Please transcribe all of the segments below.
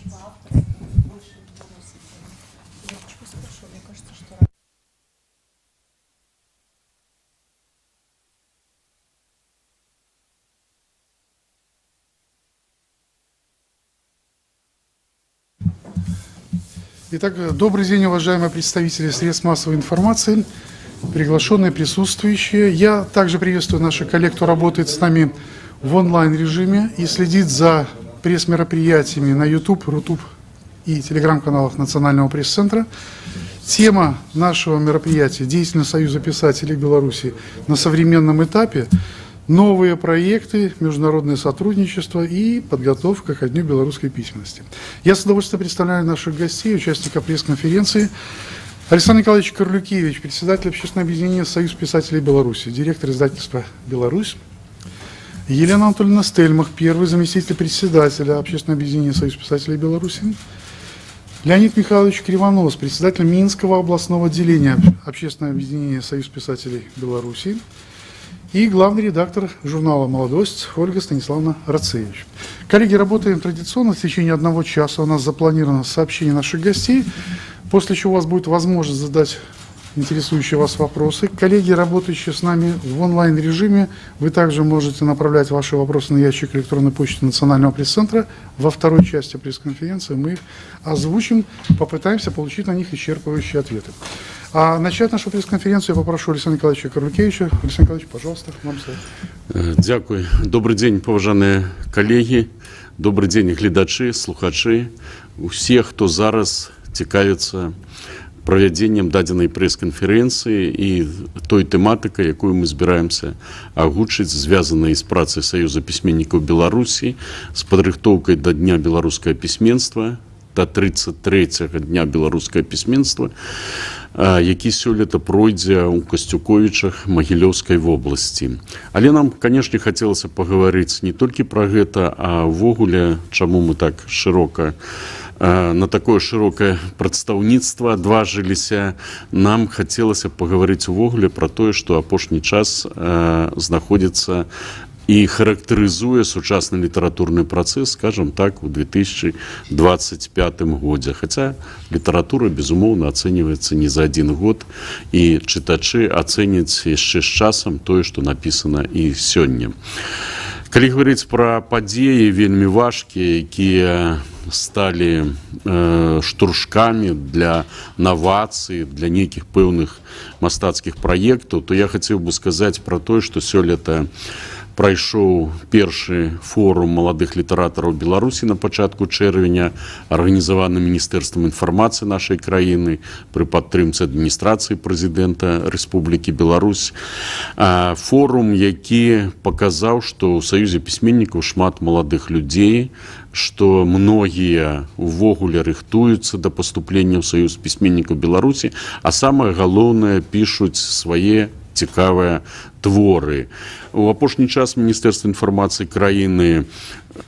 следующего автора больше выносит. Девочку спрошу, мне кажется, что... Итак, добрый день, уважаемые представители средств массовой информации, приглашенные, присутствующие. Я также приветствую наших коллег, кто работает с нами в онлайн-режиме и следит за пресс-мероприятиями на YouTube, Рутуб и телеграм-каналах Национального пресс-центра. Тема нашего мероприятия «Деятельность Союза писателей Беларуси на современном этапе. Новые проекты, международное сотрудничество и подготовка ко Дню белорусской письменности». Я с удовольствием представляю наших гостей, участников пресс-конференции. Александр Николаевич Карлюкевич, председатель общественного объединения «Союз писателей Беларуси», директор издательства «Беларусь». Елена Анатольевна Стельмах, первый заместитель председателя общественного объединения «Союз писателей Беларуси». Леонид Михайлович Кривонос, председатель Минского областного отделения общественного объединения «Союз писателей Беларуси». И главный редактор журнала «Молодость» Ольга Станиславовна Рацевич. Коллеги, работаем традиционно. В течение 1 часа у нас запланировано сообщение наших гостей, после чего у вас будет возможность задать интересующие вас вопросы. Коллеги, работающие с нами в онлайн-режиме, вы также можете направлять ваши вопросы на ящик электронной почты Национального пресс-центра. Во второй части пресс-конференции мы их озвучим, попытаемся получить на них исчерпывающие ответы. А начать нашу пресс-конференцию я попрошу Александра Николаевича Карлюкевича. Александр Николаевич, пожалуйста, вам слово. Дякую. Добрый день, поважаныя коллеги. Добрый день, глядачи, слухачи. Усіх, хто зараз цікавіцца правядзеннем дадзенай прэс-канферэнцыі і той тэматыкай, якую мы збіраемся агучыць, звязанай з працай Саюза пісьменнікаў Беларусі, з падрыхтоўкай да Дня беларускага пісьменства, да 33-го Дня беларускага пісьменства, які сёлета пройдзе ў Касцюковічах Магілёўскай вобласці. Але нам, канешне, хацелася пагаварыць не толькі пра гэта, а ўвогуле, чаму мы так шырока на такое шырокае прадстаўніцтва адважыліся. Нам хацелася пагаварыць увогуле пра тое, што апошні час знаходзіцца і характарызуе сучасны літаратурны працэс, скажем так, у 2025 годзе. Хаця літаратура, безумоўна, ацэньваецца не за 1 год, і чытачы ацэняць яшчэ з часам тое, што напісана і сёння. Калі гаварыць пра падзеі вельмі важкія, якія сталі штуршкамі для навацый, для нейкіх пэўных мастацкіх праектаў, то я хацеў бы сказаць пра тое, што сёлета прайшоў першы форум маладых літаратараў Беларусі на пачатку чэрвеня, арганізаваны Міністэрствам інфармацыі нашай краіны пры падтрымцы адміністрацыі прэзідэнта Рэспублікі Беларусь. Форум, які паказаў, што ў Саюзе пісьменнікаў шмат маладых людзей, што многія ўвогуле рыхтуюцца да паступлення ў Саюз пісьменнікаў Беларусі, а самае галоўнае, пішуць свае цікавыя творы. У апошні час Міністэрства інфармацыі краіны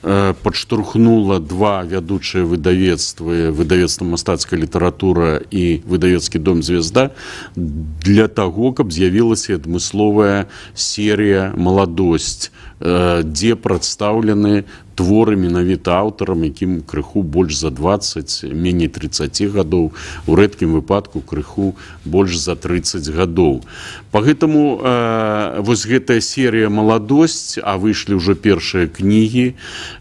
падштурхнула 2 вядучыя выдавецтвы, выдавецтва «Мастацкая літаратура» і выдавецкі дом «Звезда», для таго, каб з'явілася адмысловая серія «Маладосць», дзе прадстаўлены творы менавіта аўтарам, якім крыху больш за 20, меней 30 гадоў, у рэдкім выпадку крыху больш за 30 гадоў. Пагэтаму вось гэтая серія «Маладосць», а выйшлі ўжо першыя кнігі,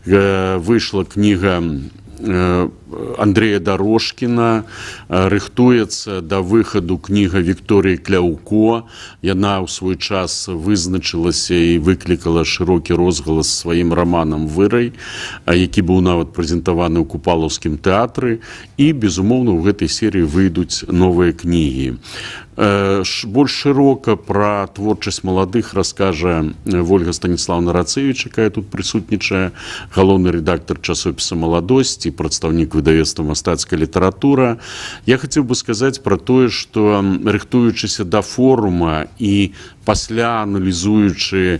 выйшла кніга Андрея Дорожкіна, рыхтуецца да выхаду кніга Вікторыі Кляўко. Яна ў свой час вызначылася і выклікала шырокі розгалас сваім раманам «Вырай», які быў нават прэзентаваны ў Купалаўскім тэатры. І, безумоўна, у гэтай серыі выйдуць новыя кнігі. Больш шырока пра творчасць маладых раскажа Ольга Станиславовна Рацевич, якая тут прысутнічае, галоўны рэдактар часопіса «Маладосць» і прадстаўнік выдавецтва «Мастацкая літаратура». Я хацеў бы сказаць пра тое, што рыхтуючыся да форума і пасля аналізуючы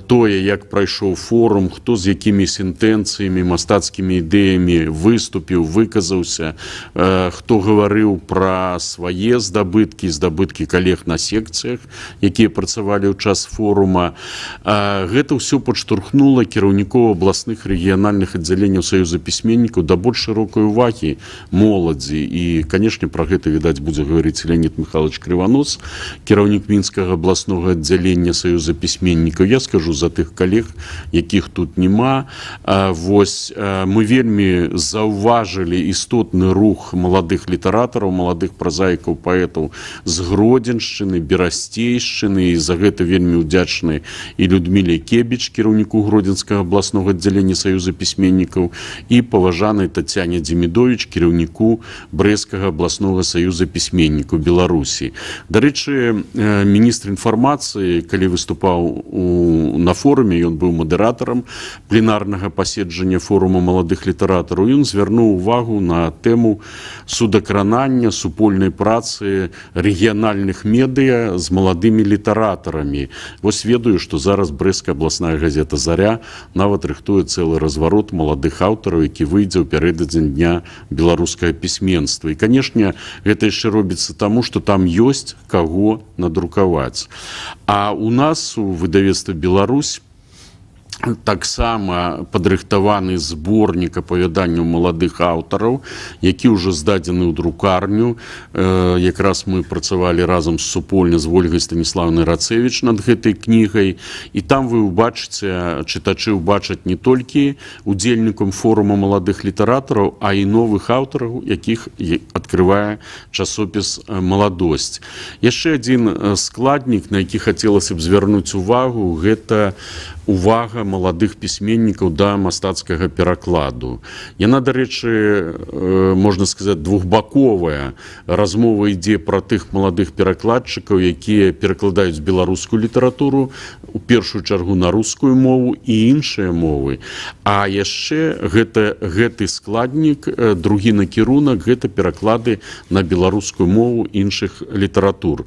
тое, як прайшоў форум, хто з якімі сентэнцыямі, мастацкімі ідэямі выступіў, выказаўся, хто гаварыў пра свае здабыткі калег на секцыях, якія працавалі ў час форума. Гэта ўсё падштурхнула кіраўнікоў абласных рэгіянальных аддзяленняў Саюза пісьменнікаў да больш шырокай увагі моладзі. І, канешне, пра гэта, відаць, будзе гаварыць Леонид Михайлович Кривонос, кіраўнік Мінскага абласнога аддзялення Саюза пісьменнікаў. Я скажу за тых калег, якіх тут няма. Вось, мы вельмі заўважылі істотны рух маладых літаратараў, маладых празаікаў, паэтаў з Гродзеншчыны, Берасцейшчыны, і за гэта вельмі ўдзячны і Людміле Кебіч, кіраўніку Гродзенскага абласнога аддзялення Саюза пісьменнікаў, і паважанай Тацяне Дзімідовіч, кіраўніку Брэсцкага абласнога Саюза пісьменнікаў Беларусі. Дарэчы, міністр інфармацыі, калі выступаў на форуме, ён быў мадэратарам пленарнага паседжання форума маладых літаратараў, ён звярнуў увагу на тэму судакранання, супольнай працы рэгіянальных медыа з маладымі літаратарамі. Вось ведаю, што зараз Брэсцкая абласная газета «Заря» нават рыхтуе цэлы разварот маладых аўтараў, які выйдзе ў пярэдадзень дня беларускага пісьменства. І, канешне, гэта яшчэ робіцца таму, што там ёсць каго надрукаваць. А у нас у выдавецтве «Беларусь» таксама падрыхтаваны зборнік апавяданняў маладых аўтараў, які ўжо здадзены ў друкарню. Якраз мы працавалі разам супольна з Вольгай Станіслаўнай Рацевіч над гэтай кнігай. І там вы ўбачыце, чытачы ўбачаць не толькі удзельнікам форума маладых літаратараў, а і новых аўтараў, якіх адкрывае часопіс «Маладосць». Яшчэ адзін складнік, на які хацелася б звярнуць увагу, гэта увага маладых пісьменнікаў да мастацкага перакладу. Яна, дарэчы, можна сказаць, двухбаковая. Размова ідзе пра тых маладых перакладчыкаў, якія перакладаюць беларускую літаратуру, у першую чаргу на рускую мову і іншыя мовы. А яшчэ гэты складнік, другі накірунак, гэта пераклады на беларускую мову іншых літаратур.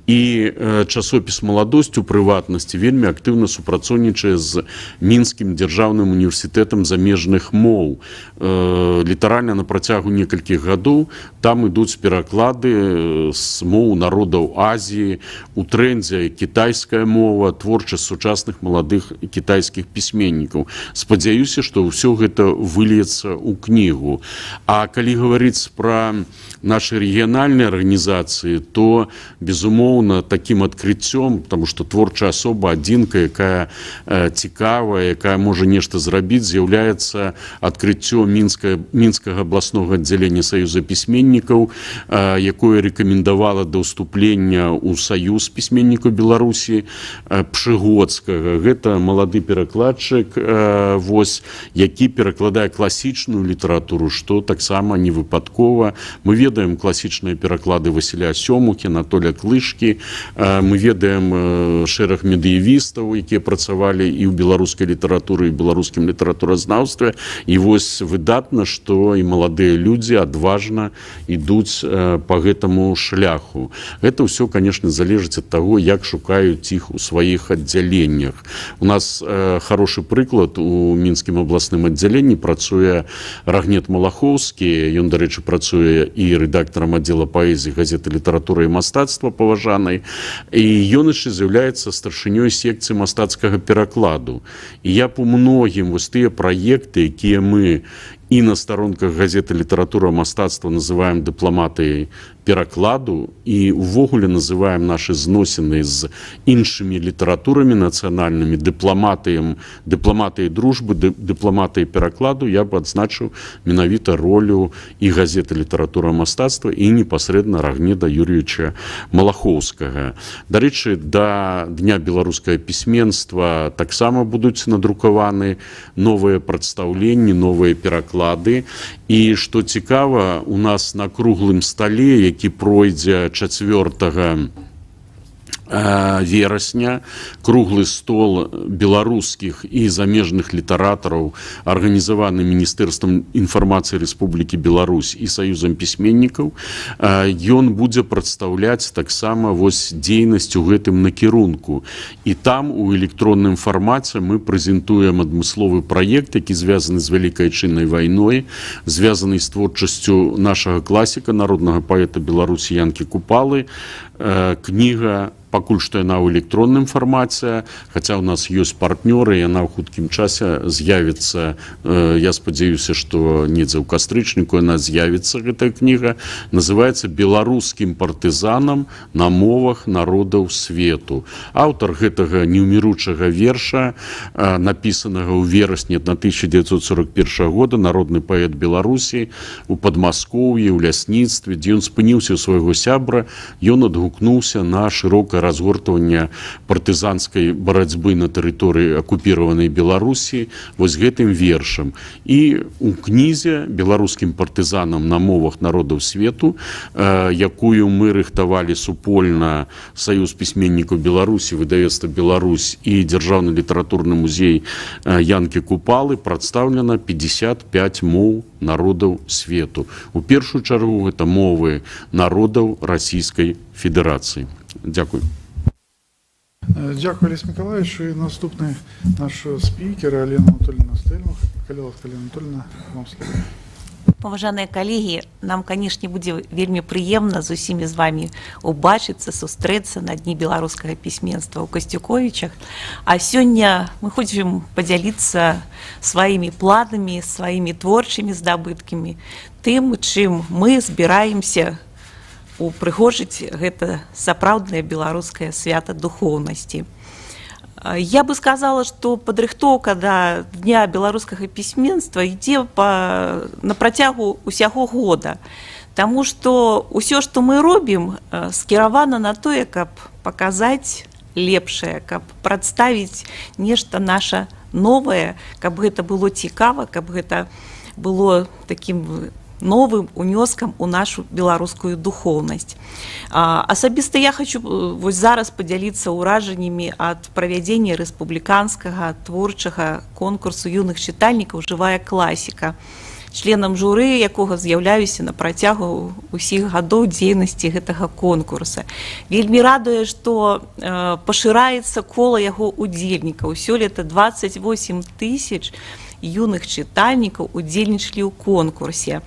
І часопіс «Маладосць» у прыватнасці вельмі актыўна супрацоўнічае з Мінскім дзяржаўным універсітэтам замежных моў. Літаральна на працягу некалькіх гадоў там ідуць пераклады з моў народаў Азіі, у трэндзе кітайская мова, творчасць сучасных маладых кітайскіх пісьменнікаў. Спадзяюся, што ўсё гэта выльецца ў кнігу. А калі гаварыць пра наши рэгіянальныя арганізацыі, то, безумоўна, такім адкрыццём, таму што творчая асоба, адзінка, якая цікавая, якая можа нешта зрабіць, з'яўляецца адкрыццё Мінскага абласнога аддзялення Саюза пісьменнікаў, якое рэкамендавала да ўступлення ў Саюз пісьменнікаў Беларусі Пшыгодскага. Гэта малады перакладчык, які перакладае класічную літаратуру, што таксама не выпадкова. Мы ведаем класічныя пераклады Васіля Сёмухі, Анатоля Клышкі, мы ведаем шэраг медыявістаў, якія працавалі і ў беларускай літаратуры, і ў беларускім літаратуразнаўстве. І вось выдатна, што і маладыя людзі адважна ідуць па гэтаму шляху. Гэта ўсё, канешне, залежыць ад таго, як шукаюць іх у сваіх аддзяленнях. У нас хорошы прыклад, у Мінскім абласным аддзяленні працуе Рагнет Малахоўскі, ён, дарэчы, працуе і рэдактарам аддзела паэзіі газеты «Літаратура і мастацтва» паважанай, і ён яшчэ з'яўляецца старшынёй секцыі мастацкага перакладу. І я по многім вось тыя праекты, якія мы і на старонках газеты «Літаратура і мастацтва» называем дыпламатыяй перакладу і увогуле называем нашы зносіны з іншымі літаратурамі нацыянальнымі дыпламатыяй дружбы, дыпламатыяй перакладу, я б адзначыў менавіта ролю і газеты «Літаратура і мастацтва» і непасрэдна Рагнеда Юрьевича Малахоўскага. Дарэчы, да Дня беларускага пісьменства таксама будуць надрукаваны новыя прадстаўленні, новыя пераклады. І што цікава, у нас на круглым стале, які пройдзе 4 верасня круглы стол беларускіх і замежных літаратараў, арганізаваны Міністэрствам інфармацыі Рэспублікі Беларусь і Саюзам пісьменнікаў. Ён будзе прадстаўляць таксама дзейнасць у гэтым накірунку. І там у электронным фармаце мы прэзентуем адмысловы праект, які звязаны з Вялікай Адчыннай вайной, звязаны з творчасцю нашага класіка, народнага паэта Беларусі Янкі Купалы. Кніга пакуль што яна ў электронным фармаце, хаця ў нас ёсць партнёры, яна ў хуткім часе з'явіцца, я спадзяюся, што недзе ў кастрычніку яна з'явіцца, гэтая кніга, называецца «Беларускім партызанам на мовах народаў свету». Аўтар гэтага неўміручага верша, напісанага ў верасні 1941 года, народны паэт Беларусі у Падмаскоўі, у лясніцтве, дзе ён спыніўся ў свайго сябра, ён адгукнуўся на шырокае разгортвання партызанскай барацьбы на тэрыторыі акупіраванай Беларусі гэтым вершам. І у кнізе «Беларускім партызанам на мовах народаў свету», якую мы рыхтавалі супольна Саюз пісьменнікаў Беларусі, выдавецтва «Беларусь» і Дзяржаўны літаратурны музей Янкі Купалы, прадстаўлена 55 моў народаў свету. У першую чаргу гэта мовы народаў Расійскай Федэрацыі. Дякую. Дякую, Олесь Миколаевич. І наступний наш спікер Алена Анатольевна Стельмах. Алена Анатольевна, вам слово. Паважаныя калегі, нам, канешне, будзе вельмі прыемна з усімі з вамі убачыцца, сустрэцца на дні беларускага пісьменства ў Касцюковічах. А сёння мы хочам падзяліцца сваімі планамі, сваімі творчымі здабыткамі, тым, чым мы збіраемся упрыгожыць гэта сапраўднае беларускае свята духоўнасці. Я бы сказала, што падрыхтоўка да Дня беларускага пісьменства ідзе на працягу усяго года, таму што ўсё, што мы робім, скіравана на тое, каб паказаць лепшае, каб прадставіць нешта наша новае, каб гэта было цікава, каб гэта было такім новым унёскам у нашу беларускую духоўнасць. Асабіста я хочу зараз падзяліцца ўражаннямі ад правядзення рэспубліканскага творчага конкурсу юных чытальнікаў «Жывая класіка», членам журы якога з'яўляюся на працягу ўсіх гадоў дзейнасці гэтага конкурса. Вельмі радуе, што пашыраецца кола яго удзельнікаў. Сёлета 28 000 юных чытальнікаў удзельнічалі ў конкурсе.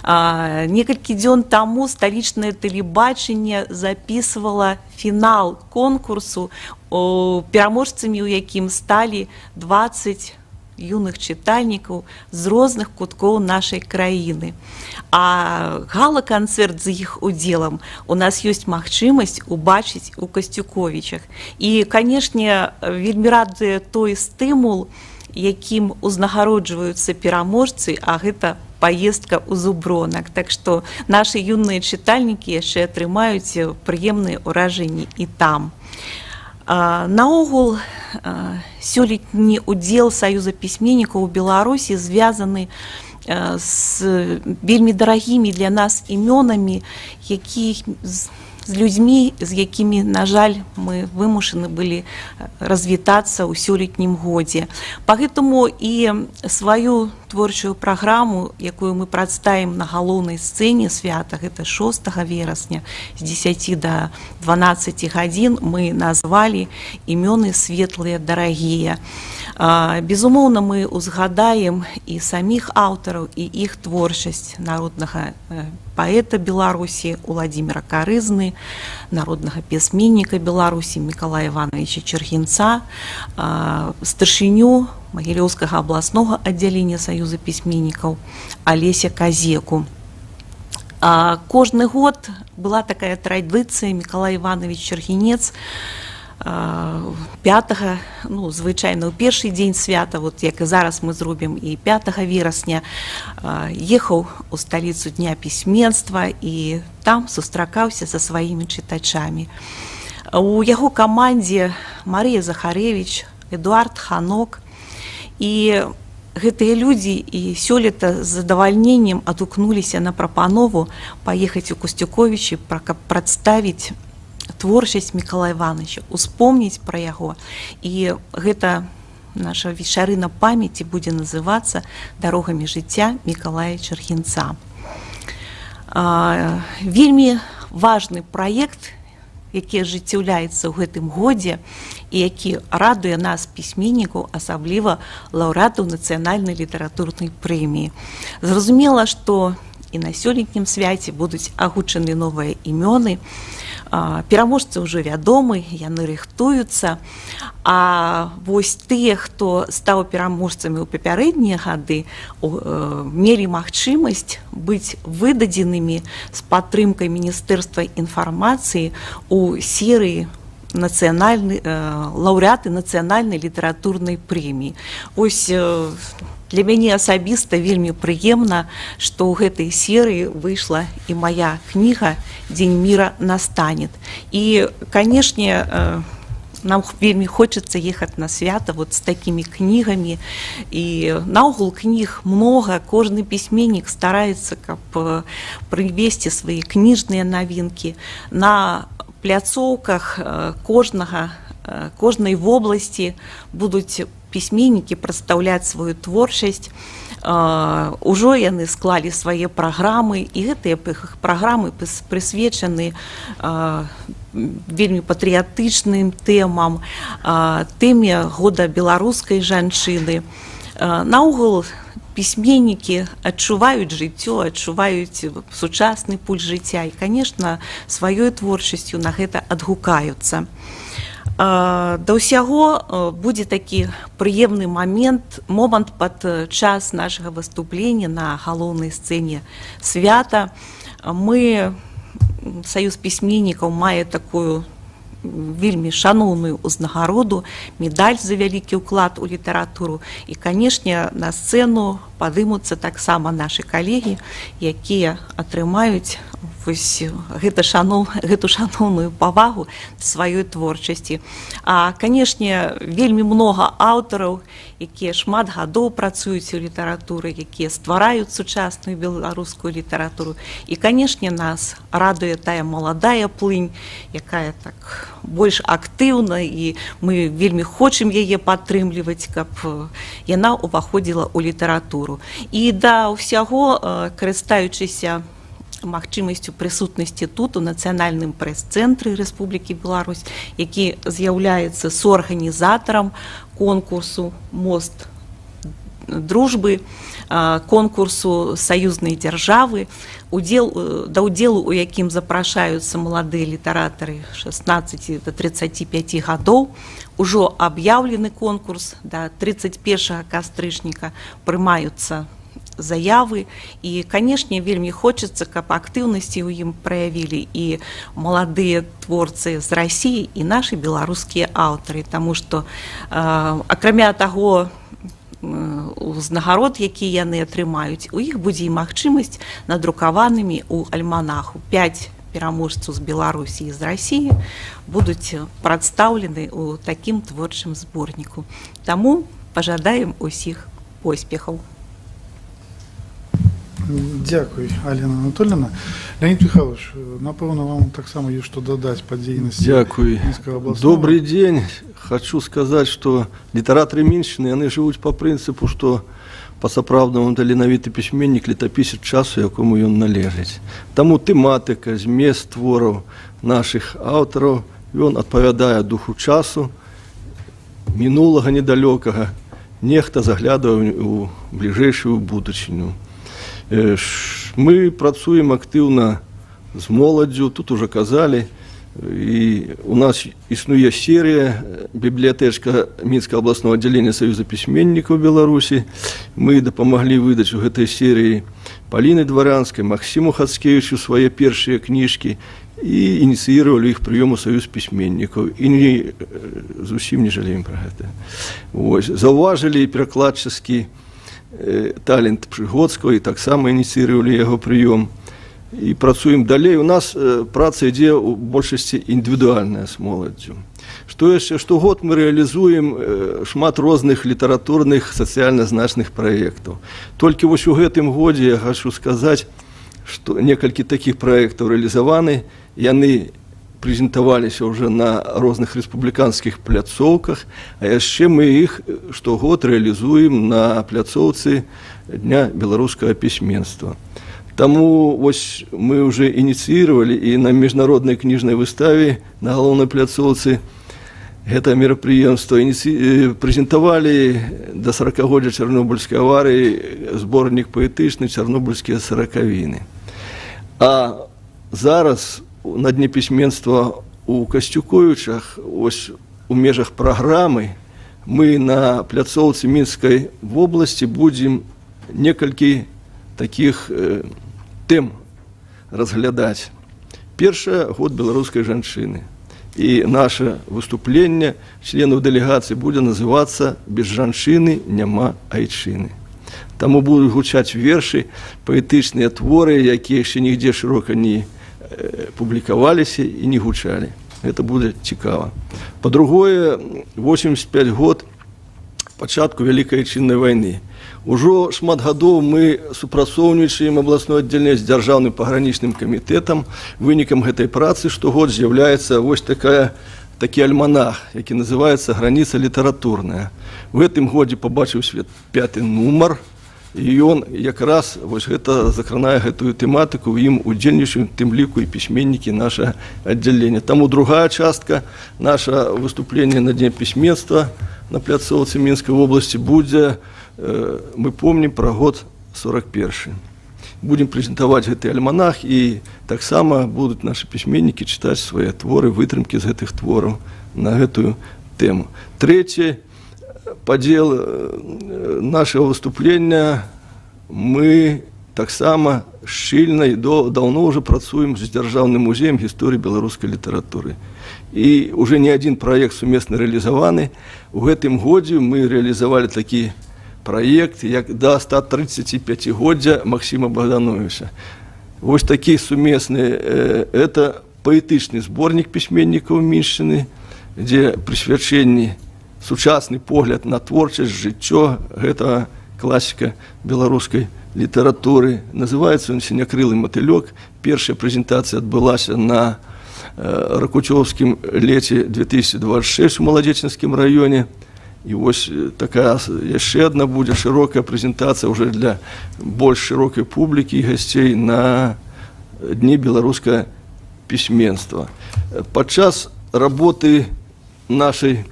Некалькі дзён таму сталічнае тэлебачанне запісвала фінал конкурсу, пераможцамі ў якім сталі 20 юных чытальнікаў з розных куткоў нашай краіны. А гала-канцэрт з іх удзелам у нас ёсць магчымасць убачыць у Касцюковічах. І, канешне, вельмі радуе той стымул, якім узнагароджваюцца пераможцы, а гэта паездка ў Зубронак. Так што нашы юныя чытальнікі яшчэ атрымаюць прыемныя ўражанні і там. Наогул, сёлетні удзел Саюза пісьменнікаў у Беларусі звязаны з вельмі дарагімі для нас імёнамі, з людзьмі, з якімі, на жаль, мы вымушаны былі развітацца ў сёлетнім годзе. Пагэтаму і сваю творчую праграму, якую мы прадставім на галоўнай сцэне свята, гэта 6 верасня з 10 до 12 гадзін, мы назвалі «Імёны светлыя дарагія». Безумоўна, мы узгадаем і саміх аўтараў, і іх творчасць народнага паэта Беларусі Уладзіміра Карызны, народнага пісьменніка Беларусі Мікалая Івановича Чэргінца, старшыню Магілёўскага абласнога аддзялення Саюза пісьменнікаў Алеся Казеку. Кожны год была такая традыцыя, Мікалай Іванович Чэргінец 5-го, звычайна ў першы дзень свята, як і зараз мы зробім, і 5 верасня, ехаў у сталіцу Дня пісьменства і там сустракаўся са сваімі чытачамі. У яго камандзе Марыя Захарэвіч, Эдуард Ханок, і гэтыя людзі і сёлета з задавальненнем адгукнуліся на прапанову паехаць у Касцюковічы, каб прадставіць творчасць Мікалая Івановича, успомніць пра яго. І гэта наша вечарына памяці будзе называцца «Дарогамі жыцця Мікалая Чархінца». Вельмі важны праект, які ажыццяўляецца ў гэтым годзе і які радуе нас, пісьменнікаў, асабліва лаўрэатаў нацыянальнай літаратурнай прэміі. Зразумела, што і на сёлетнім свяце будуць агучаны новыя імёны. Пераможцы ўжо вядомы, яны рыхтуюцца. А вось тыя, хто стаў пераможцамі ў папярэднія гады, мелі магчымасць быць выдадзенымі з падтрымкай Міністэрства інфармацыі у серыі лаўрэаты нацыянальнай літаратурнай прэміі. Вось для мяне асабіста вельмі прыемна, што ў гэтай серыі выйшла і моя кніга «Дзень мира настанет». І, канешне, нам вельмі хочацца ехаць на свята вот з такімі кнігамі. І наогул кніг многа, кожны пісьменнік стараецца, каб прывесці свае кніжныя навінкі. На пляцоўках кожнай вобласці будуць пісьменнікі прадстаўляць сваю творчасць. Ужо яны склалі свае праграмы, і гэтыя праграмы прысвечаны вельмі патрыятычным тэмам, тэме года беларускай жанчыны. Наогул пісьменнікі адчуваюць жыццё, адчуваюць сучасны пульс жыцця і, конечно, сваёй творчасцю на гэта адгукаюцца. Да ўсяго будзе такі прыемны момант падчас нашага выступлення на галоўнай сцэне свята. Мы, Саюз пісьменнікаў, мае такую вельмі шаноўную ўзнагароду, медаль за вялікі ўклад у літаратуру. І, канешне, на сцэну падымуцца таксама нашы калегі, якія атрымаюць гэту шаноўную павагу сваёй творчасці. А, канешне, вельмі многа аўтараў, якія шмат гадоў працуюць у літаратуры, якія ствараюць сучасную беларускую літаратуру. І, канешне, нас радуе тая маладая плынь, якая так больш актыўна, і мы вельмі хочам яе падтрымліваць, каб яна ўваходзіла ў літаратуру. І да ўсяго, карыстаючыся магчымасцю прысутнасці тут, у Нацыянальным прэс-цэнтры Рэспублікі Беларусь, які з'яўляецца суарганізатарам конкурсу «Мост дружбы», конкурсу саюзнай дзяржавы, да ўдзелу у якім запрашаюцца маладыя літаратары 16 до 35 гадоў. Ужо аб'яўлены конкурс, да 31 кастрычніка прымаюцца заявы. І, канешне, вельмі хочацца, каб актыўнасці ў ім праявілі і маладыя творцы з Расіі, і нашы беларускія аўтары, таму што, акрамя таго, узнагарод, якія яны атрымаюць, у іх будзе і магчымасць надрукаванымі ў альманаху. 5 пераможцаў з Беларусі і з Расіі будуць прадстаўлены ў такім творчым зборніку. Таму пажадаем усіх поспехаў. Дякую, Алена Анатольевна. Леонид Михайлович, напевно, вам так само есть что додать по деятельности Минского областного. Добрый день. Хочу сказать, что литераторы Минщины, они живут по принципу, что по-сапраўднаму таленавіты пісьменнік, летапісец часу, якому ён належыць. Таму тэматыка, змест твораў нашых аўтараў, ён адпавядае духу часу, мінулага недалёкага, нехта заглядае ў бліжэйшую будучыню. Мы працуем актыўна з моладдзю, тут уже казалі, і у нас існуе серія бібліятэчка Мінскага абласнога аддзялення Саюза пісьменнікаў Беларусі. Мы дапамаглі выдаць у гэтай серыі Паліны Дварянскай, Максіму Хацкевічу свае першыя кніжкі і ініцыіравалі іх прыём у Саюз пісьменнікаў. І зусім не жалеем пра гэта. Заўважылі перакладчыцкі талент Прыгодскага і таксама ініцыіравалі яго прыём. І працуем далей. У нас праца ідзе ў большасці індывідуальная з моладдзю. Што яшчэ? Штогод мы рэалізуем шмат розных літаратурных, сацыяльна значных праектаў. Толькі вось у гэтым годзе я хочу сказаць, што некалькі такіх праектаў рэалізаваны, яны прэзентаваліся ўжо на розных рэспубліканскіх пляцоўках, а яшчэ мы іх штогод рэалізуем на пляцоўцы Дня беларускага пісьменства. Таму вось мы ўжо ініцыировали і на міжнароднай кніжнай выставе на галоўнай пляцоўцы гэта мерапрыемства прэзентавалі да 40-годдзя Чарнобыльскай аварыі зборнік паэтычны «Чарнобыльскія саракавіны». А зараз на Дні пісьменства у Касцюковічах, ось у межах праграмы, мы на пляцоўцы Мінскай вобласці будзем некалькі таких тэм разглядаць. Першае, год беларускай жанчыны. І наше выступленне членаў дэлегацыі будзе называцца «Без жанчыны няма айчыны». Таму будуць гучаць вершы, паэтычныя творы, якія яшчэ нігде шырока не публікаваліся і не гучалі. Гэта будзе цікава. Па-другое, 85 год пачатку Вялікай айчыннай вайны. Ужо шмат гадоў мы супрацоўнічаем абласной аддзельнай з дзяржаўным пагранічным камітэтам. Вынікам гэтай працы штогод з'яўляецца вось такі альманах, які называецца «Граніца літаратурная». В гэтым годзе пабачыў свет 5-й нумар, і ён якраз вось гэта закранае гэтую тэматыку, у ім удзельнічаюць тым ліку і пісьменнікі наша аддзялення. Таму другая частка наша выступлення на Дне пісьменства на пляцоўцы Мінскай вобласці будзе, мы помнім пра год 41. Будем прэзентаваць гэты альманах, і таксама будуць нашы пісьменнікі чытаць свае творы, вытрымкі з гэтых твораў на гэтую тэму. Трэці падзел нашего выступлення, мы таксама шчыльна і даўно ўжо працуем з Дзяржаўным музеем гісторыі беларускай літаратуры. І уже не адзін праект сумесна рэалізаваны. У гэтым годзе мы рэалізавалі такі праект, як да 135-годдзя Максіма Богдановича. Вось такі сумесны, это паэтычны зборнік пісьменнікаў Міншчыны, дзе прысвячэнні сучасны погляд на творчасць, жыццё гэтага класіка беларускай літаратуры. Называецца он «Сінякрылы матылёк». Першая прэзентацыя адбылася на Ракучёўскім леце 2026 у Маладзечынскім раёне. І вось такая яшчэ адна будзе шырокая прэзентацыя ўжо для больш шырокай публікі і гасцей на Дні беларускага пісьменства. Падчас работы нашай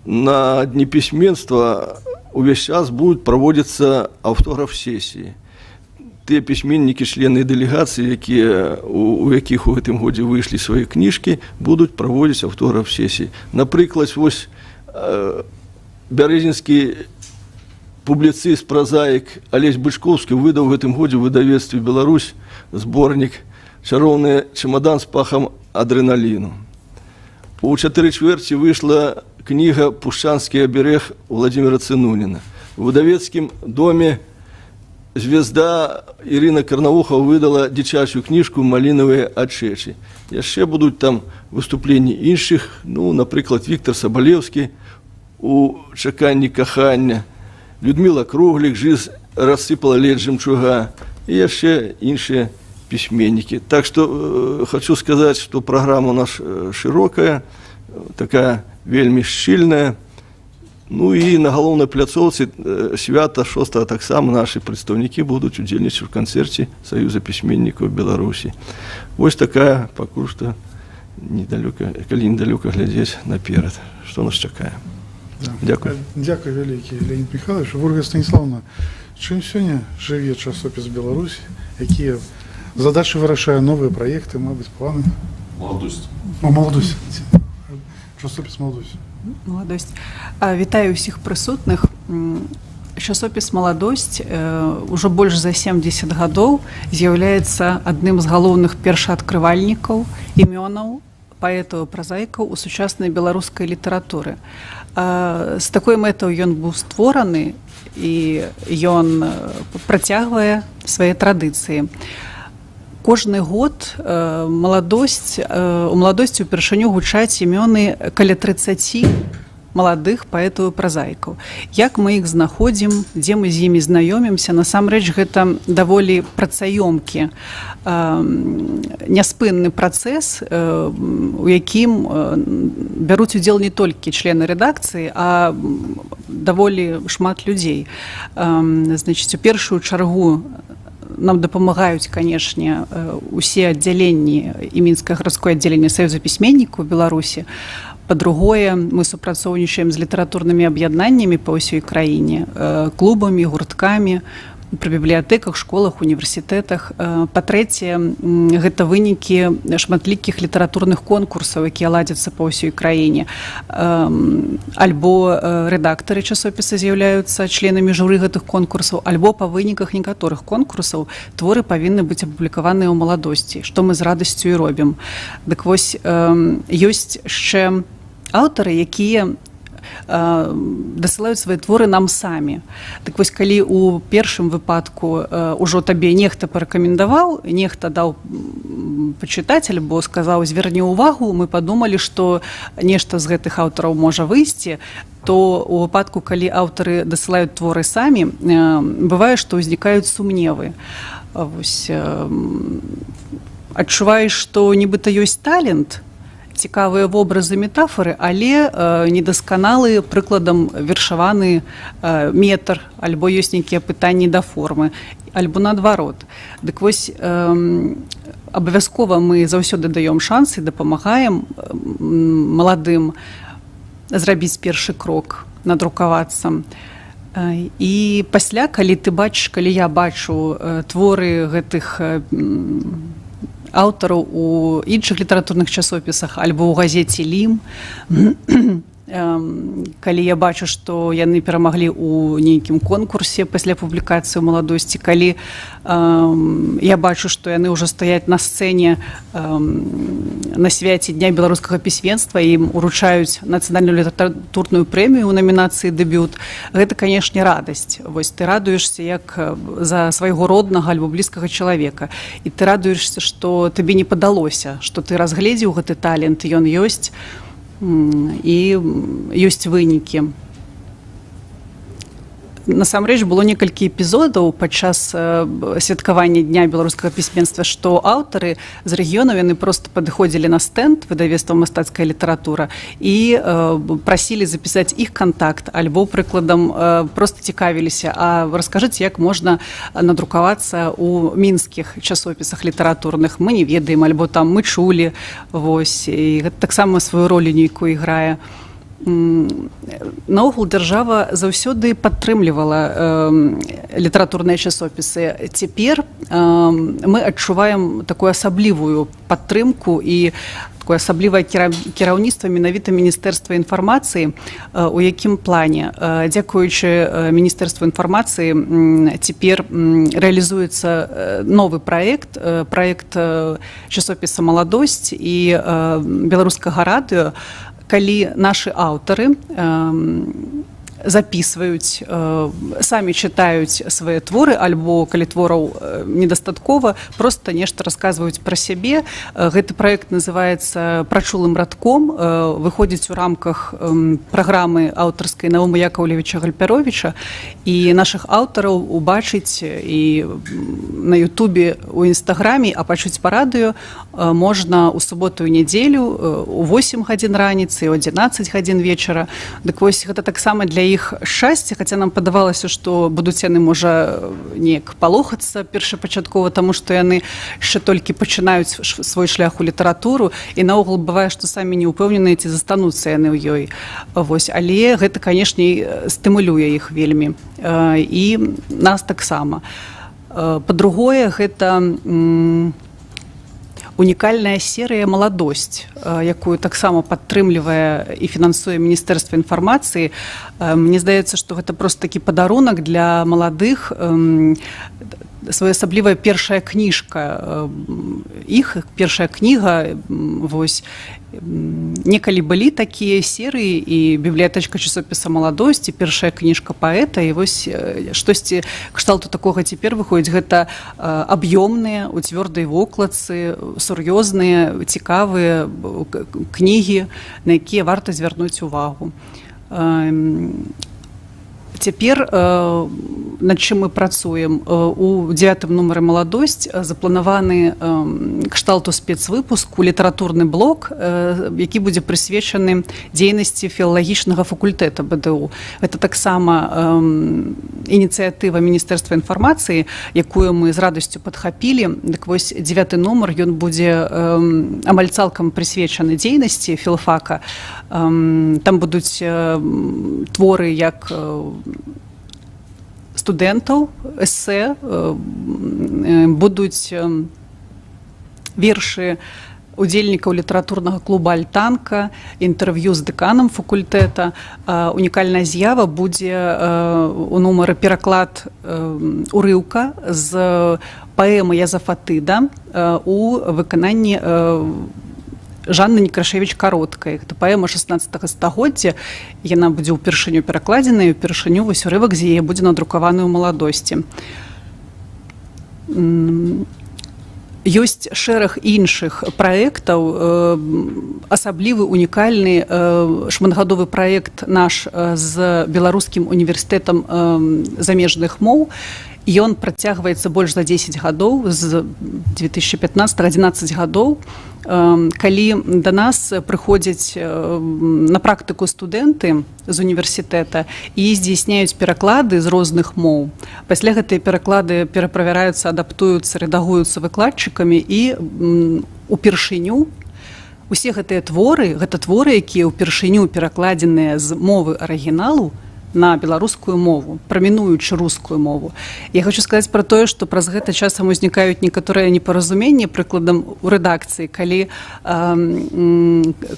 на Дні пісьменства увесь час будуць праводзіцца аўтограф-сесіі. Тыя пісьменнікі, члены дэлегацыі, у якіх у гэтым годзе выйшлі свае кніжкі, будуць праводзіць аўтограф-сесіі. Напрыклад, вось бярэзінскі публіцыст, празаік Алесь Бычковскі выдаў в гэтым годзе ў выдавецтве «Беларусь» зборнік «Чароўны чемадан з пахам адрэналіну». У 4/4 выйшла кніга «Пушчанскі аберег» Владимира Цынуніна. У выдавецкім доме звезда Ірына Карнавухова выдала дзіцячую кніжку «Малінавыя ачэчы». Яшчэ будуць там выступленні іншых, напрыклад, Віктор Сабалеўскі у «Чаканні кахання», Людмила Круглік «Жизнь рассыпала лед жемчуга» і яшчэ іншыя пісьменнікі. Так што хочу сказаць, што праграма у нас шырокая, такая вельмі шчыльная. І на галоўнай пляцоўцы свята 6 таксама нашы прадстаўнікі будуць удзельнічаць у канцэрце Саюза пісьменнікаў Беларусі. Вось такая пакуль што калі недалёка глядзець наперад, што нас чакае. Дякую. Дякую вялікі, Леонід Михайлович. Ольга Станіславовна, чым сёння жыве часопіс «Беларусь», якія задачы вырашае, новыя праекты, мабыць, планы? Маладосць. Маладосць. Часопіс «Маладосць». Маладосць. Вітаю ўсіх прысутных. Часопіс «Маладосць» ўжо больш за 70 гадоў з'яўляецца адным з галоўных першаадкрывальнікаў імёнаў паэтаў і празаікаў у сучаснай беларускай літаратуры. З такой мэтаў ён быў створаны, і ён працягвае свае традыцыі. Кожны год у маладосці ўпершыню гучаць імёны каля 30 маладых паэтаў і празаікаў. Як мы іх знаходзім, дзе мы з імі знаёмімся, насамрэч гэта даволі працаёмкі, няспынны працэс, у якім бяруць удзел не толькі члены рэдакцыі, а даволі шмат людзей. Значыць, у першую чаргу нам дапамагаюць, канешне, усе аддзяленні і Мінскае гарадское аддзяленне Саюза пісьменнікаў Беларусі. Па-другое, мы супрацоўнічаем з літаратурнымі аб'яднаннямі па ўсёй краіне, клубамі, гурткамі, пры бібліятэках, школах, універсітэтах. Па-трэцяе, гэта вынікі шматлікіх літаратурных конкурсаў, якія ладзяцца па ўсёй краіне. Альбо рэдактары часопіса з'яўляюцца членамі журы гэтых конкурсаў, альбо па выніках некаторых конкурсаў творы павінны быць апублікаваныя ў маладосці, што мы з радасцю і робім. Дык вось, ёсць яшчэ аўтары, якія дасылаюць свае творы нам самі. Так вось, калі у першым выпадку ўжо табе нехта парэкамендаваў, нехта даў пачытаць альбо сказаў зверні ўвагу, мы падумалі, што нешта з гэтых аўтараў можа выйсці, то у выпадку, калі аўтары дасылаюць творы самі, бывае, што ўзнікаюць сумневы. Вось, адчуваеш, што нібыта ёсць талент, цікавыя вобразы, метафоры, але недасканалы, прыкладам, вершаваны метр, альбо ёсць нейкія пытанні да формы, альбо наадварот. Дык вось, абавязкова мы заўсёды даём шансы, дапамагаем маладым зрабіць першы крок, надрукавацца. І пасля, калі ты бачыш, калі я бачу творы гэтых аўтараў у іншых літаратурных часопісах альбо ў газеце «Лім», калі я бачу, што яны перамаглі ў нейкім конкурсе пасля публікацыі ў маладосці, калі я бачу, што яны ўжо стаяць на сцэне на свяце Дня беларускага пісьменства і ім уручаюць нацыянальную літаратурную прэмію ў намінацыі «Дэбют», гэта, канешне, радасць. Вось, ты радуешся як за свайго роднага альбо блізкага чалавека, і ты радуешся, што табе не падалося, што ты разгледзеў гэты талент, ён ёсць, і ёсць вынікі. Насамрэч, было некалькі эпізодаў падчас святкавання Дня беларускага пісьменства, што аўтары з рэгіёнаў, яны проста падыходзілі на стэнд выдавецтва «Мастацкая літаратура» і прасілі запісаць іх кантакт, альбо, прыкладам, проста цікавіліся, а раскажыце, як можна надрукавацца ў мінскіх часопісах літаратурных. Мы не ведаем, альбо там мы чулі. Вось, і гэта таксама сваю ролю нейкую іграе. Наогул дзяржава заўсёды падтрымлівала літаратурныя часопісы. Цяпер мы адчуваем такую асаблівую падтрымку і такое асаблівае кіраўніцтва менавіта Міністэрства інфармацыі. У якім плане? Дзякуючы Міністэрству інфармацыі цяпер рэалізуецца новы праект часопіса «Маладосць» і беларускага радыё, калі нашы аўтары записваюць, самі чытаюць свае творы, альбо калі твораў недастаткова, проста нешта расказваюць пра сябе. Гэты праект называецца «Прачулым радком», выходзіць у рамках праграмы аўтарскай Наумы Яковлевича Гальпяровича, і нашых аўтараў убачыць і на Ютубе, у Інстаграме, а пачуць па радыё можна ў суботу і нядзелю у 8 гадзін раніцы, у 11 гадзін вечара. Дык вось, гэта таксама для іх шчасце, хаця нам падавалася, што будуць яны, можа, неяк палохацца першапачаткова, таму што яны яшчэ толькі пачынаюць свой шлях у літаратуру, і наогул бывае, што самі не ўпэўненыя, ці застануцца яны ў ёй. Вось, але гэта, канешне, стымулюе іх вельмі. І нас таксама. Па-другое, гэта унікальная серыя «Маладосць», якую таксама падтрымлівае і фінансуе Міністэрства інфармацыі. Мне здаецца, што гэта проста такі падарунак для маладых, своеасаблівая першая кніжка іх, першая кніга. Вось, некалі былі такія серыі, і бібліятэчка часопіса «Маладосць», і першая кніжка паэта, і вось штосьці кшталту такога цяпер выходзіць. Гэта аб'ёмныя, у цвёрдай вокладцы, сур'ёзныя, цікавыя кнігі, на якія варта звярнуць увагу. Цяпер над чым мы працуем у 9 нумары маладосць запланаваны кшталту спецвыпуску літаратурны блок, які будзе прысвечаны дзейнасці філалагічнага факультэта БДУ. Гэта таксама ініцыятыва Міністэрства інфармацыі, якую мы з радасцю падхапілі. Дык вось 9 нумар ён будзе амаль цалкам прысвечаны дзейнасці філфака. Там будуць творы як студэнтаў, эсэ, будуць вершы удзельнікаў літаратурнага клуба «Альтанка», інтэрв'ю з дэканам факультэта. Унікальная з'ява будзе у нумары пераклад урыўка з паэмы Язафатыда у выкананні Жанны Некрашевіч-Кароткай. Гэта паэма 16 стагоддзя. Яна будзе ўпершыню перакладзеная, ўпершыню вось урывак з яе будзе надрукаваны ў маладосці. Ёсць шэраг іншых праектаў, асаблівы унікальны шматгадовы праект наш з Беларускім універсітэтам замежных моў. Ён працягваецца больш за 10 гадоў, з 2015-11 гадоў, калі да нас прыходзяць на практыку студэнты з універсітэта і здзяйсняюць пераклады з розных моў. Пасля гэтыя пераклады пераправяраюцца, адаптуюцца, рэдагуюцца выкладчыкамі і упершыню усе гэтыя творы, гэта творы, якія ўпершыню перакладзеныя з мовы арыгіналу на беларускую мову, прамінуючы рускую мову. Я хочу сказаць пра тое, што праз гэта часам узнікаюць некаторыя непаразуменні, прыкладам у рэдакцыі, калі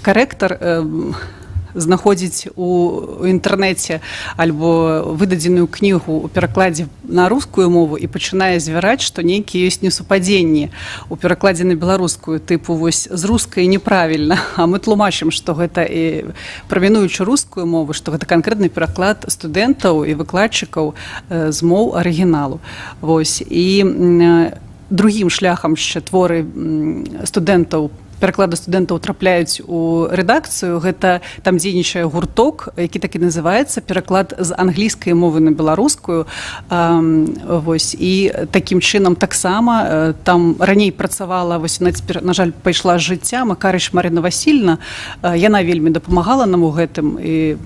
карэктар знаходзіць у інтэрнэце альбо выдадзеную кнігу ў перакладзе на рускую мову і пачынае звяраць, што нейкія ёсць несупадзенні у перакладзе на беларускую, тыпу вось з рускай неправільна, а мы тлумачым, што гэта і прамінуючы рускую мову, што гэта канкрэтны пераклад студэнтаў і выкладчыкаў з моў арыгіналу. Вось. І другім шляхам яшчэ творы студэнтаў, пераклады студэнтаў трапляюць у рэдакцыю. Гэта там дзейнічае гурток, які так і называецца пераклад з англійскай мовы на беларускую. Вось. І такім чынам таксама там раней працавала, вось, на жаль, пайшла з жыцця Макарыч Марына Васільна. Яна вельмі дапамагала нам у гэтым. І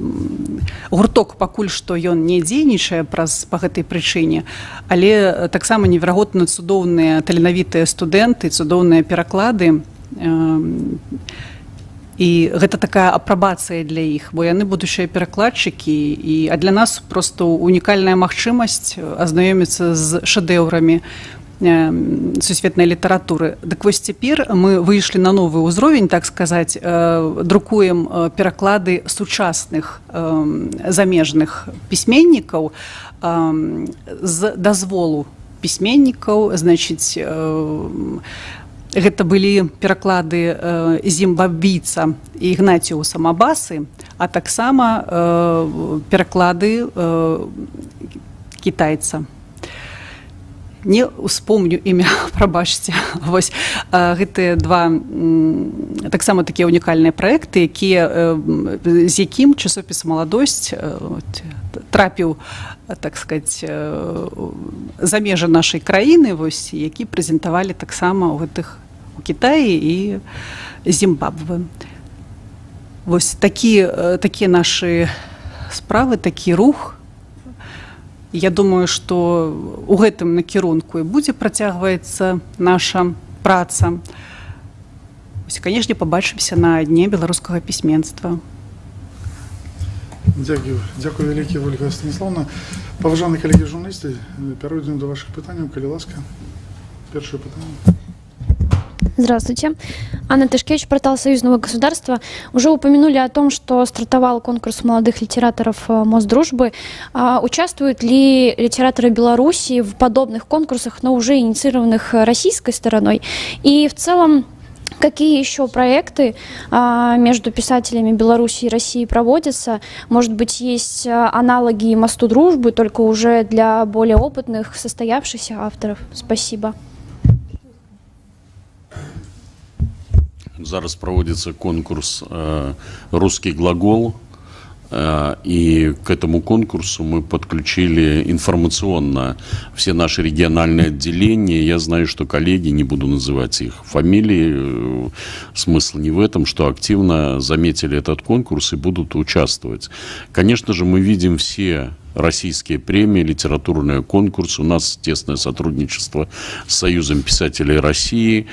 гурток пакуль што ён не дзейнічае па гэтай прычыне, але таксама неверагодна цудоўныя таленавітыя студэнты, цудоўныя пераклады. І гэта такая апрабацыя для іх, бо яны будучыя перакладчыкі, а для нас проста унікальная магчымасць азнаёміцца з шэдэўрамі сусветнай літаратуры. Дык вось цяпер мы выйшлі на новы ўзровень, так сказаць, друкуем пераклады сучасных замежных пісьменнікаў з дазволу пісьменнікаў, значыць, гэта былі пераклады зімбабвійца Ігнатіуса Мабасы, а таксама пераклады кітайца. Не успомню імя, прабачце. Вось гэтыя два таксама такія унікальныя праекты, з якім часопіс «Маладосць» трапіў, так сказаць, за межы нашай краіны, вось, які прэзентавалі таксама у Кітаі і Зімбабве. Вось такія нашы справы, такі рух. Я думаю, што у гэтым накірунку і будзе працягваецца наша праца. Вось, канешне, пабачымся на дне беларускага пісьменства. Дякую вялікі, Ольга Станіславовна. Паважаныя калегі журналісты, перейдем до ваших пытаний. Калі ласка, первое пытание. Здравствуйте. Анна Тышкевич, портал Союзного государства. Уже упомянули о том, что стартовал конкурс молодых литераторов Мосдружбы. Участвуют ли литераторы Беларуси в подобных конкурсах, но уже инициированных российской стороной? И в целом, какие еще проекты между писателями Беларуси и России проводятся? Может быть, есть аналоги «Мосту дружбы», только уже для более опытных, состоявшихся авторов? Спасибо. Зараз проводится конкурс «Русский глагол». И к этому конкурсу мы подключили информационно все наши региональные отделения. Я знаю, что коллеги, не буду называть их фамилии, смысл не в этом, что активно заметили этот конкурс и будут участвовать. Конечно же, мы видим все российские премии, литературные конкурсы. У нас тесное сотрудничество с Союзом писателей России.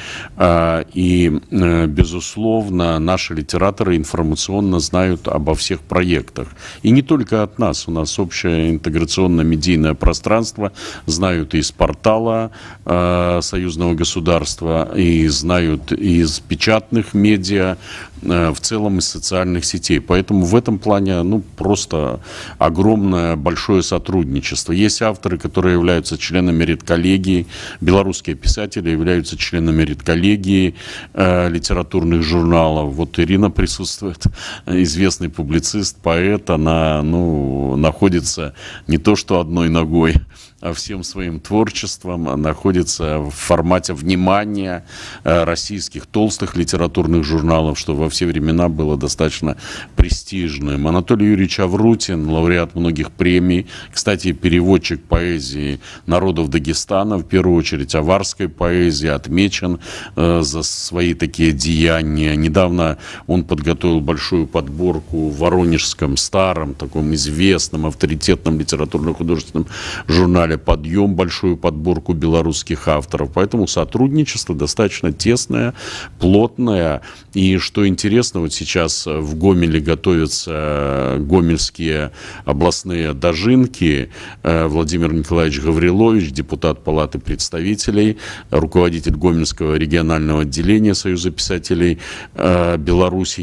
И, безусловно, наши литераторы информационно знают обо всех проектах. И не только от нас. У нас общее интеграционно-медийное пространство. Знают из портала союзного государства, и знают из печатных медиа, в целом из социальных сетей. Поэтому в этом плане просто огромное, большое сотрудничество. Есть авторы, которые являются членами редколлегии, белорусские писатели являются членами редколлегии литературных журналов. Вот Ирина присутствует, известный публицист, поэт. Она находится не то что одной ногой, а всем своим творчеством находится в формате внимания российских толстых литературных журналов, что во все времена было достаточно престижным. Анатолий Юрьевич Аврутин, лауреат многих премий, кстати, переводчик поэзии народов Дагестана, в первую очередь аварской поэзии, отмечен за свои такие деяния. Недавно он подготовил большую подборку в воронежском старом, таком известном, авторитетном литературно-художественном журнале «Подъем», большую подборку белорусских авторов. Поэтому сотрудничество достаточно тесное, плотное. И что интересно, вот сейчас в Гомеле готовятся гомельские областные дожинки. Владимир Николаевич Гаврилович, депутат Палаты представителей, руководитель Гомельского регионального отделения Союза писателей Беларуси,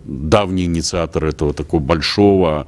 давний инициатор этого такого большого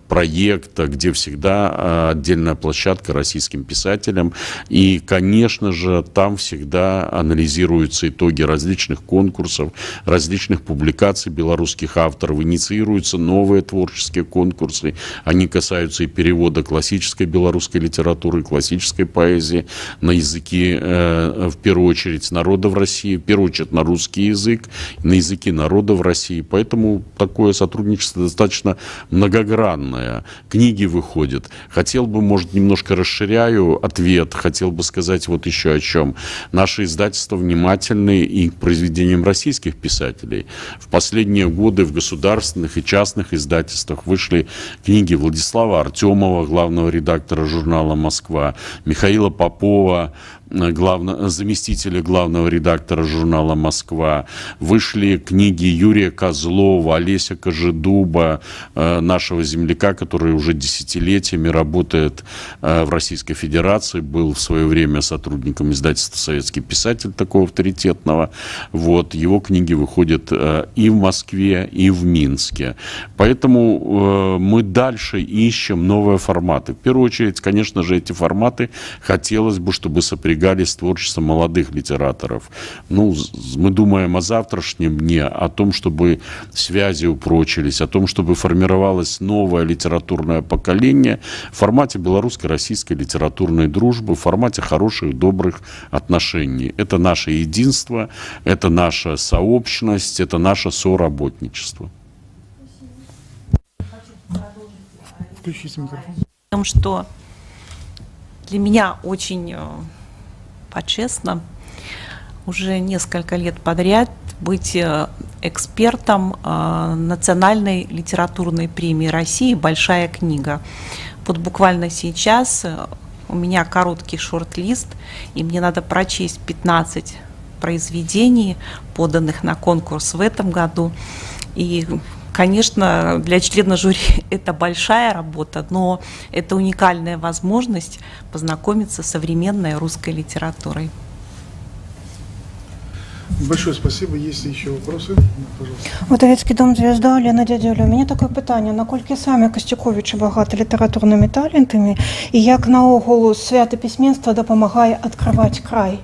проекта, где всегда отдельная площадка российским писателям. И, конечно же, там всегда анализируются итоги различных конкурсов, различных публикаций белорусских авторов, инициируются новые творческие конкурсы. Они касаются и перевода классической белорусской литературы, классической поэзии на языки, в первую очередь, народов России, в первую очередь на русский язык, на языки народов России. Поэтому такое сотрудничество достаточно многогранное. Книги выходят. Хотел бы, может, немножко расширяю ответ, хотел бы сказать вот еще о чем. Наши издательства внимательны и к произведениям российских писателей. В последние годы в государственных и частных издательствах вышли книги Владислава Артемова, главного редактора журнала «Москва», Михаила Попова, заместителя главного редактора журнала «Москва». Вышли книги Юрия Козлова, Олеся Кожедуба, нашего земляка, который уже десятилетиями работает в Российской Федерации, был в свое время сотрудником издательства «Советский писатель», такого авторитетного. Вот, его книги выходят и в Москве, и в Минске. Поэтому мы дальше ищем новые форматы. В первую очередь, конечно же, эти форматы хотелось бы, чтобы сопрягались с творчеством молодых литераторов. Мы думаем о завтрашнем дне, о том, чтобы связи упрочились, о том, чтобы формировалось новое литературное поколение в формате белорусско-российской литературной дружбы, в формате хороших, добрых отношений. Это наше единство, это наша сообщность, это наше соработничество. Включите микрофон. Потому что для меня очень почестно уже несколько лет подряд быть экспертом Национальной литературной премии России «Большая книга». Вот буквально сейчас у меня короткий шорт-лист, и мне надо прочесть 15 произведений, поданных на конкурс в этом году. И, конечно, для члена жюри это большая работа, но это уникальная возможность познакомиться с современной русской литературой. Большое спасибо. Есть ли еще вопросы? Пожалуйста. Удавецький дом «Звезда», Лена Дядюля. У меня такое питання. Наколькі самі Костюковичі багаті літературними талентами, і як наогул свято письменства допомагає відкривати край?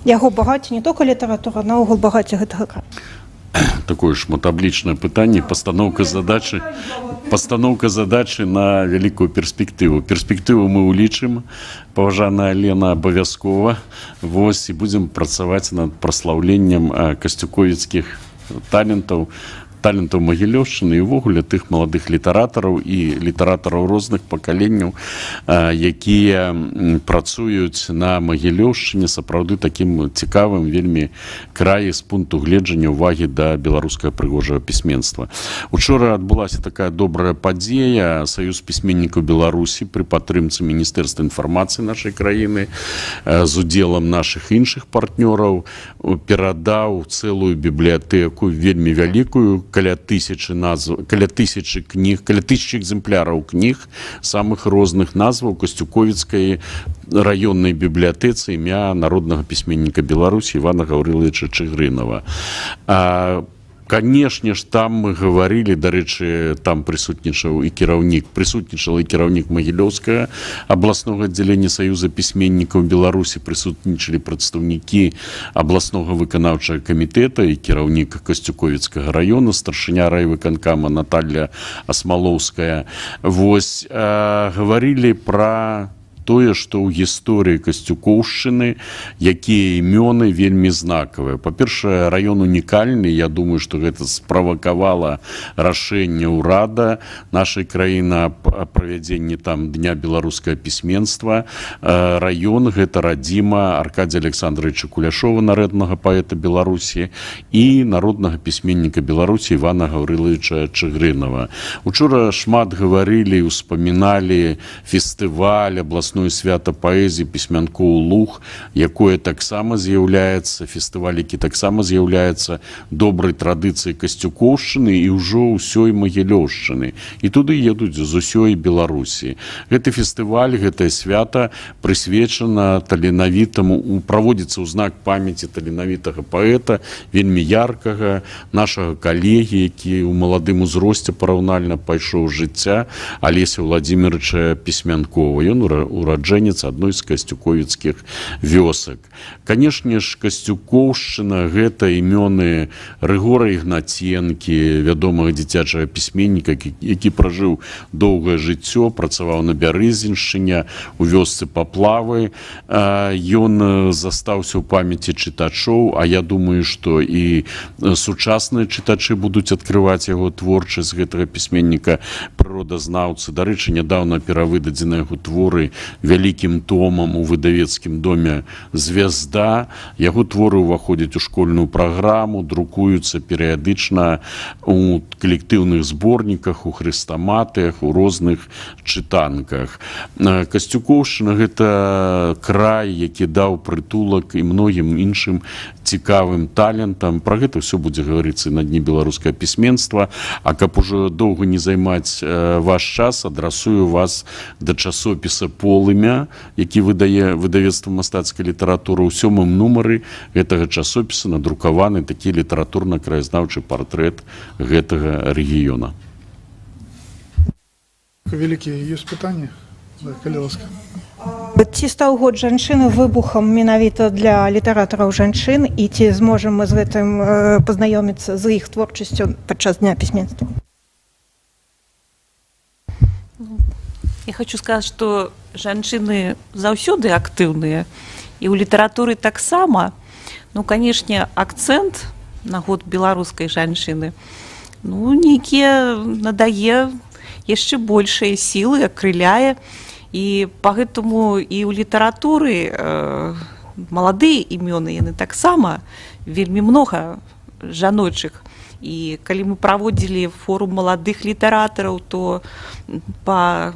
Яго багаті не тільки література, наогул багаті гэтага краю. Такое шматаблічнае пытанне, пастаноўка задачы на вялікую перспектыву. Перспектыву мы ўлічым, паважаная Лена, абавязкова. Вось, і будзем працаваць над праслаўленнем касцюковіцкіх талентаў талентаў Магілёўшчыны і ўвогуле тых маладых літаратараў і літаратараў розных пакаленняў, якія працуюць на Магілёўшчыне, сапраўды такім цікавым вельмі краі з пункту гледжання ўвагі да беларускага прыгожага пісьменства. Учора адбылася такая добрая падзея. Саюз пісьменнікаў Беларусі пры падтрымцы Міністэрства інфармацыі нашай краіны з удзелам нашых іншых партнёраў перадаў цэлую бібліятэку вельмі вялікую, каля 1000 кніг, каля 1000 экземпляраў кніг самых розных назваў Касцюковіцкай раённай бібліятэцы імя народнага пісьменніка Беларусі Івана Гаўрылавіча Чыгрынава. Канешне ж, там мы гаварылі, дарэчы, там прысутнічаў і кіраўнік Магілёўскага абласнога аддзялення Саюза пісьменнікаў Беларусі, прысутнічалі прадстаўнікі абласнога выканаўчага камітэта і кіраўнік Касцюковіцкага раёна, старшыня райвыканкама Наталья Асмалоўская. Вось, гаварылі пра тое, што ў гісторыі Касцюкоўшчыны, якія імёны вельмі знакавыя. Па-першае, раён унікальны. Я думаю, што гэта справакавала рашэнне ўрада нашай краіны аб правядзенні там Дня беларускага пісьменства. Раён гэта радзіма Аркадзія Александровича Куляшова, народнага паэта Беларусі, і народнага пісьменніка Беларусі Івана Гаўрылавіча Чыгрынава. Учора шмат гаварылі і ўспаміналі фестываль абласной свята паэзіі пісьмянкоў Луг, якое таксама з'яўляецца, фестываль, які таксама з'яўляецца добрай традыцыяй Касцюкоўшчыны і ўжо ўсёй Магілёўшчыны. І туды едуць з усёй Беларусі. Гэты фестываль, гэтае свята прысвечана таленавітаму, праводзіцца ў знак памяці таленавітага паэта, вельмі яркага, нашага калегі, які ў маладым узросце параўнальна пайшоў з жыцця, Алеся Владимировича Пісьмянкова. Ён ураджэнец адной з касцюковіцкіх вёсак. Канешне ж, Касцюкоўшчына гэта імёны Рыгора Ігнаценкі, вядомага дзіцячага пісьменніка, які пражыў доўгае жыццё, працаваў на Бярэзіншчыне, у вёсцы Паплавы. Ён застаўся ў памяці чытачоў, а я думаю, што і сучасныя чытачы будуць адкрываць яго творчасць гэтага пісьменніка, прыродазнаўцы. Дарэчы, нядаўна перавыдадзены яго творы вялікім томам у выдавецкім доме «Звязда». Яго творы ўваходзяць у школьную праграму, друкуюцца перыядычна у калектыўных зборніках, у хрэстаматыях, у розных чытанках. Касцюкоўшчына – гэта край, які даў прытулак і многім іншым цікавым талентам. Пра гэта ўсё будзе гаварыцца на Дні беларускага пісьменства. А каб ужо доўга не займаць ваш час, адрасую вас да часопіса «Полымя», які выдае выдавецтва мастацкай літаратуры. У 7-м нумары гэтага часопіса надрукаваны такі літаратурна-краязнаўчы партрэт гэтага рэгіёна. Великие есть пытанні? Да, калі ласка. Ці стаў год жанчыны выбухам менавіта для літаратараў жанчын, і ці зможам мы з гэтым пазнаёміцца з іх творчасцю падчас Дня пісьменства? Я хочу сказать, что жанчыны заўсёды актыўныя, і ў літаратуры таксама. Ну, канешне, акцэнт на год беларускай жанчыны, ну, нейкія надае яшчэ большыя сілы, акрыляе. І пагэтаму і ў літаратуры маладыя імёны, яны таксама вельмі многа жаночых. І калі мы праводзілі форум маладых літаратараў, то па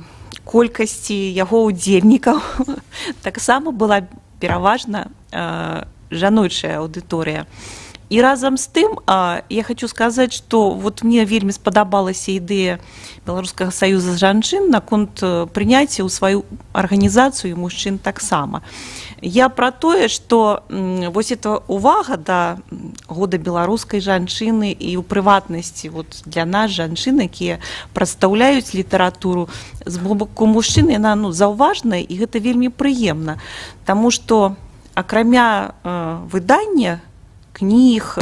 колькасці яго удзельнікаў таксама была пераважна жаночая аўдыторыя. І разам з тым я хочу сказаць, што вот мне вельмі спадабалася ідэя Беларускага саюза жанчын наконт прыняцця ў сваю арганізацыю мужчын таксама. Я пра тое, што вось эта увага да года беларускай жанчыны і ў прыватнасці вот для нас жанчын, якія прадстаўляюць літаратуру з боку мужчын, яна заўважная, і гэта вельмі прыемна, таму што акрамя выдання кніг,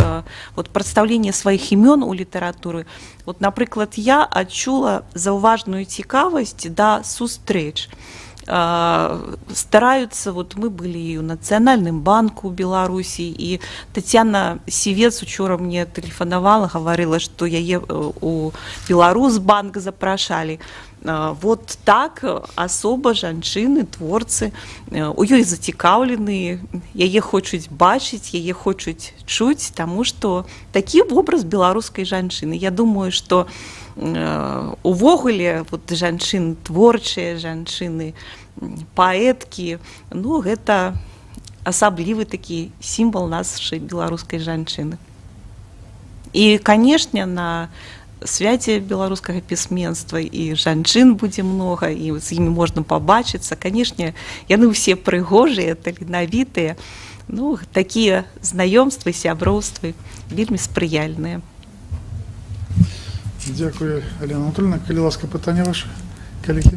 вот, прадстаўлення сваіх імён у літаратуры. Вот, напрыклад, я адчула заўважную цікавасць да сустрэч. стараются, вот мы были и у Национальным банку Беларуси, и Татьяна Сівец учора мне тэлефанавала, говорила, что у Беларусьбанк запрашалі. Вот так асоба жанчыны, творцы у ёй зацікаўлены, яе хочуць бачыць, яе хочуць чуць, таму што такі вобраз беларускай жанчыны. Я думаю, што увогуле вот жанчыны творчыя, жанчыны паэткі, ну гэта асаблівы такі сімвал нашай беларускай жанчыны. І, канешне, на свяце беларускага пісьменства і жанчын будзе многа, і з імі можна пабачыцца. Канешне, яны ўсе прыгожыя, таленавітыя. Ну, такія знаёмствы, сяброўствы вельмі спрыяльныя. Дякую, Алена Анатольевна. Калі ласка, пытанне ваше, калегі?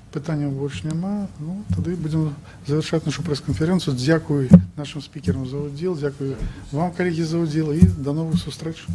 Пытанняў больш няма. Ну, тады будзем завяршаць нашу прэс-канферэнцыю. Дзякую нашим спікерам за ўдзел, дзякую вам, калегі, за ўдзел, і да новых сустрэч.